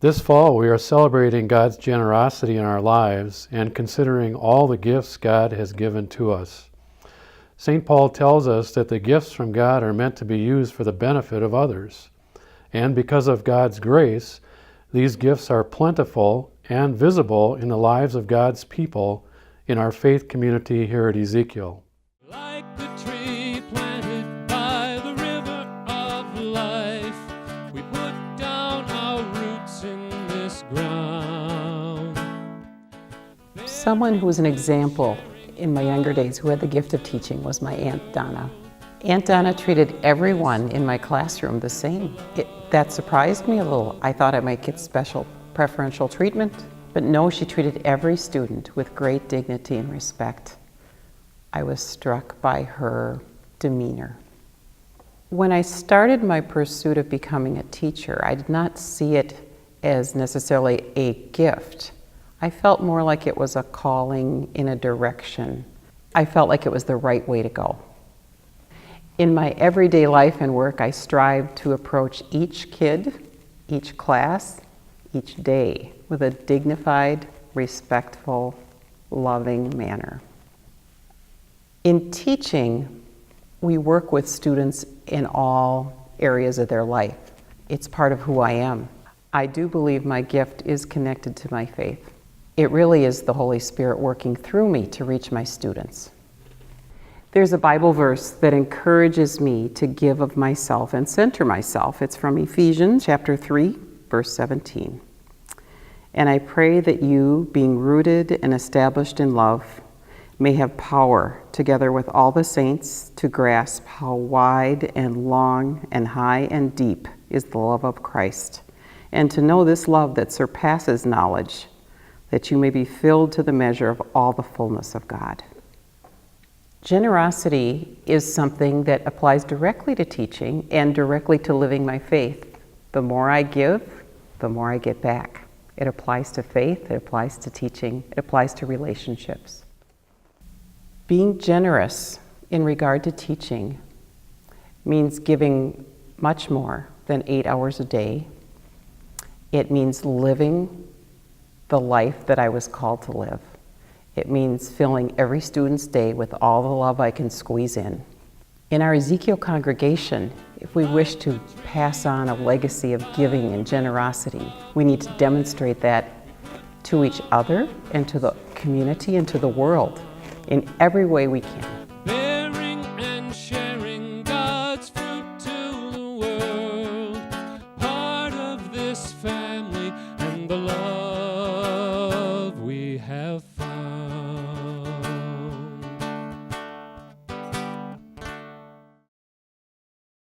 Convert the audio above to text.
This fall, we are celebrating God's generosity in our lives and considering all the gifts God has given to us. St. Paul tells us that the gifts from God are meant to be used for the benefit of others. And because of God's grace, these gifts are plentiful and visible in the lives of God's people in our faith community here at Ezekiel. Like the tree planted by the river of life, we put down our roots in this ground. Someone who was an example in my younger days who had the gift of teaching was my Aunt Donna. Aunt Donna treated everyone in my classroom the same. That surprised me a little. I thought I might get special preferential treatment, but no, she treated every student with great dignity and respect. I was struck by her demeanor. When I started my pursuit of becoming a teacher, I did not see it as necessarily a gift. I felt more like it was a calling in a direction. I felt like it was the right way to go. In my everyday life and work, I strive to approach each kid, each class, each day with a dignified, respectful, loving manner. In teaching, we work with students in all areas of their life. It's part of who I am. I do believe my gift is connected to my faith. It really is the Holy Spirit working through me to reach my students. There's a Bible verse that encourages me to give of myself and center myself. It's from Ephesians chapter 3, verse 17. And I pray that you, being rooted and established in love, may have power, together with all the saints, to grasp how wide and long and high and deep is the love of Christ, and to know this love that surpasses knowledge, that you may be filled to the measure of all the fullness of God. Generosity is something that applies directly to teaching and directly to living my faith. The more I give, the more I get back. It applies to faith, it applies to teaching, it applies to relationships. Being generous in regard to teaching means giving much more than 8 hours a day. It means living the life that I was called to live. It means filling every student's day with all the love I can squeeze in. In our Ezekiel congregation, if we wish to pass on a legacy of giving and generosity, we need to demonstrate that to each other and to the community and to the world in every way we can. Bearing and sharing God's fruit to the world, part of this family and the love we have found.